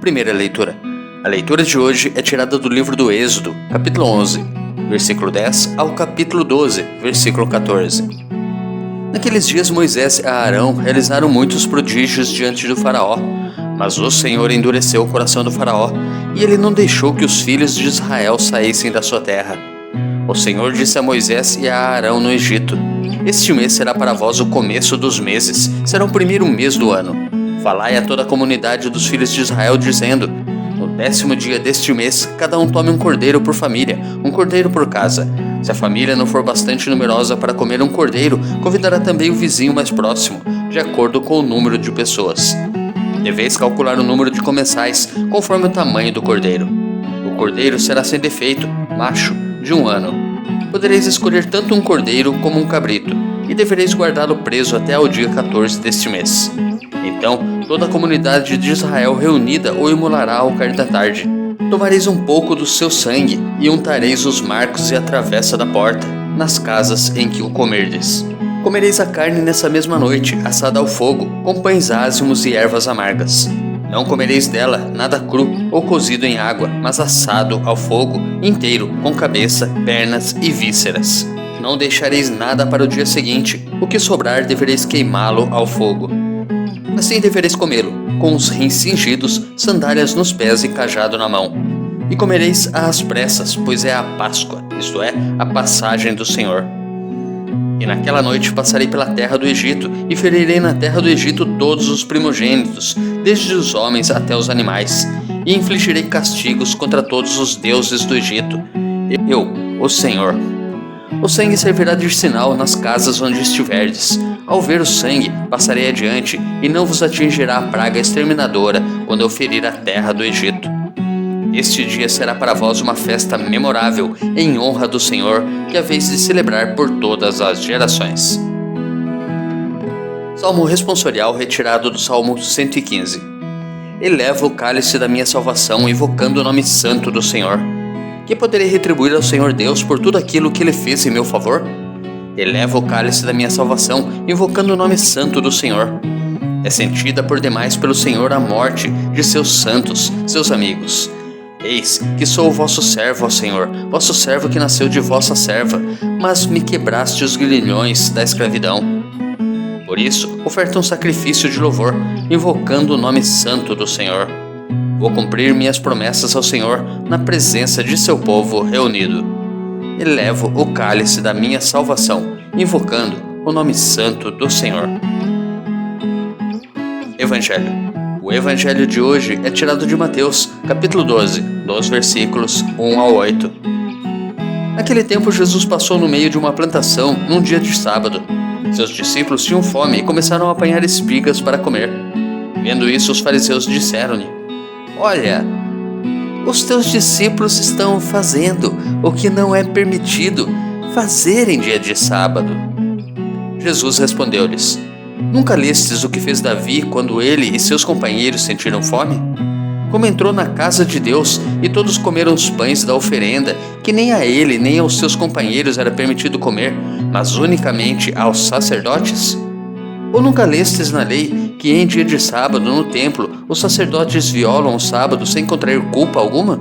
Primeira leitura. A leitura de hoje é tirada do livro do Êxodo, capítulo 11, versículo 10 ao capítulo 12, versículo 14. Naqueles dias Moisés e Arão realizaram muitos prodígios diante do faraó, mas o Senhor endureceu o coração do faraó, e ele não deixou que os filhos de Israel saíssem da sua terra. O Senhor disse a Moisés e a Arão no Egito: Este mês será para vós o começo dos meses, será o primeiro mês do ano. Falai a toda a comunidade dos filhos de Israel, dizendo: No 10º dia deste mês, cada um tome um cordeiro por família, um cordeiro por casa. Se a família não for bastante numerosa para comer um cordeiro, convidará também o vizinho mais próximo, de acordo com o número de pessoas. Deveis calcular o número de comensais, conforme o tamanho do cordeiro. O cordeiro será sem defeito, macho, de 1 ano. Podereis escolher tanto um cordeiro como um cabrito, e devereis guardá-lo preso até ao dia 14 deste mês. Então, toda a comunidade de Israel reunida o imolará ao cair da tarde. Tomareis um pouco do seu sangue, e untareis os marcos e a travessa da porta, nas casas em que o comerdes. Comereis a carne nessa mesma noite, assada ao fogo, com pães ázimos e ervas amargas. Não comereis dela nada cru ou cozido em água, mas assado ao fogo, inteiro, com cabeça, pernas e vísceras. Não deixareis nada para o dia seguinte, o que sobrar devereis queimá-lo ao fogo. Assim devereis comê-lo, com os rins cingidos, sandálias nos pés e cajado na mão. E comereis às pressas, pois é a Páscoa, isto é, a passagem do Senhor. E naquela noite passarei pela terra do Egito, e ferirei na terra do Egito todos os primogênitos, desde os homens até os animais, e infligirei castigos contra todos os deuses do Egito. Eu, o Senhor. O sangue servirá de sinal nas casas onde estiverdes. Ao ver o sangue, passarei adiante, e não vos atingirá a praga exterminadora quando eu ferir a terra do Egito. Este dia será para vós uma festa memorável, em honra do Senhor, que haveis de celebrar por todas as gerações. Salmo responsorial retirado do Salmo 115. Eleva o cálice da minha salvação, invocando o nome santo do Senhor. Que poderei retribuir ao Senhor Deus por tudo aquilo que Ele fez em meu favor? Eleva o cálice da minha salvação, invocando o nome santo do Senhor. É sentida por demais pelo Senhor a morte de seus santos, seus amigos. Eis que sou o vosso servo, ó Senhor, vosso servo que nasceu de vossa serva, mas me quebraste os grilhões da escravidão. Por isso, oferta um sacrifício de louvor, invocando o nome santo do Senhor. Vou cumprir minhas promessas ao Senhor na presença de seu povo reunido. Elevo o cálice da minha salvação, invocando o nome santo do Senhor. Evangelho. O evangelho de hoje é tirado de Mateus, capítulo 12, dos versículos 1 ao 8. Naquele tempo, Jesus passou no meio de uma plantação num dia de sábado. Seus discípulos tinham fome e começaram a apanhar espigas para comer. Vendo isso, os fariseus disseram-lhe: Olha, os teus discípulos estão fazendo o que não é permitido fazer em dia de sábado. Jesus respondeu-lhes: Nunca lestes o que fez Davi quando ele e seus companheiros sentiram fome? Como entrou na casa de Deus e todos comeram os pães da oferenda, que nem a ele nem aos seus companheiros era permitido comer, mas unicamente aos sacerdotes? Ou nunca lestes na lei que em dia de sábado no templo os sacerdotes violam o sábado sem contrair culpa alguma?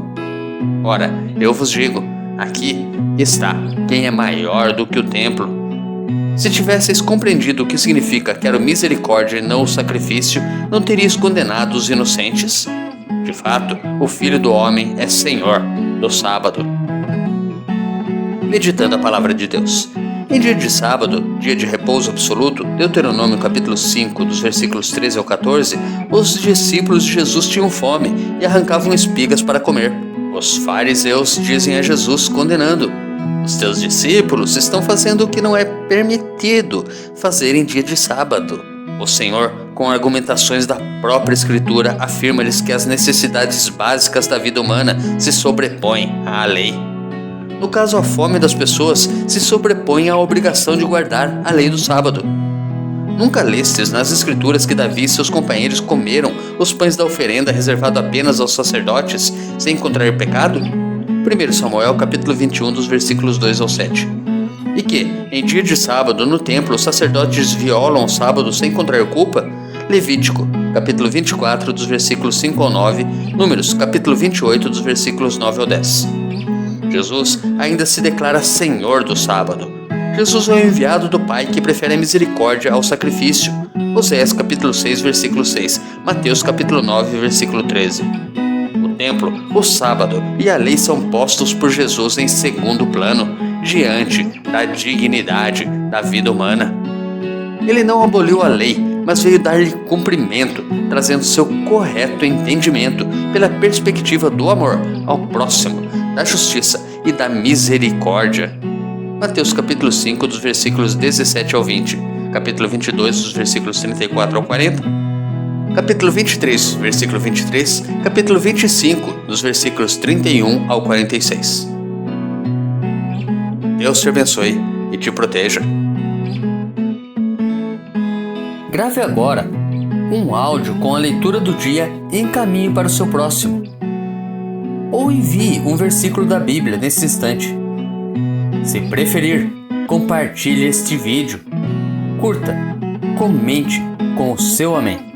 Ora, eu vos digo, aqui está quem é maior do que o templo. Se tivesseis compreendido o que significa quero misericórdia e não o sacrifício, não teríeis condenado os inocentes. De fato, o Filho do Homem é Senhor do sábado. Meditando a palavra de Deus. Em dia de sábado, dia de repouso absoluto, Deuteronômio capítulo 5, dos versículos 13 ao 14, os discípulos de Jesus tinham fome e arrancavam espigas para comer. Os fariseus dizem a Jesus, condenando: Os teus discípulos estão fazendo o que não é permitido fazer em dia de sábado. O Senhor, com argumentações da própria Escritura, afirma-lhes que as necessidades básicas da vida humana se sobrepõem à lei. No caso, a fome das pessoas se sobrepõe à obrigação de guardar a lei do sábado. Nunca lestes nas Escrituras que Davi e seus companheiros comeram os pães da oferenda reservado apenas aos sacerdotes, sem contrair pecado? 1 Samuel capítulo 21, dos versículos 2 ao 7. E que, em dia de sábado, no templo, os sacerdotes violam o sábado sem contrair culpa? Levítico capítulo 24, dos versículos 5 ao 9, Números, capítulo 28, dos versículos 9 ao 10. Jesus ainda se declara Senhor do sábado. Jesus é o enviado do Pai que prefere a misericórdia ao sacrifício. Oséias capítulo 6, versículo 6, Mateus capítulo 9, versículo 13. O templo, o sábado e a lei são postos por Jesus em segundo plano, diante da dignidade da vida humana. Ele não aboliu a lei, mas veio dar-lhe cumprimento, trazendo seu correto entendimento pela perspectiva do amor ao próximo, da justiça e da misericórdia. Mateus capítulo 5, dos versículos 17 ao 20, capítulo 22, dos versículos 34 ao 40, capítulo 23, versículo 23, capítulo 25, dos versículos 31 ao 46. Deus te abençoe e te proteja. Grave agora um áudio com a leitura do dia e encaminhe para o seu próximo. Ou envie um versículo da Bíblia nesse instante. Se preferir, compartilhe este vídeo. Curta, comente com o seu amém.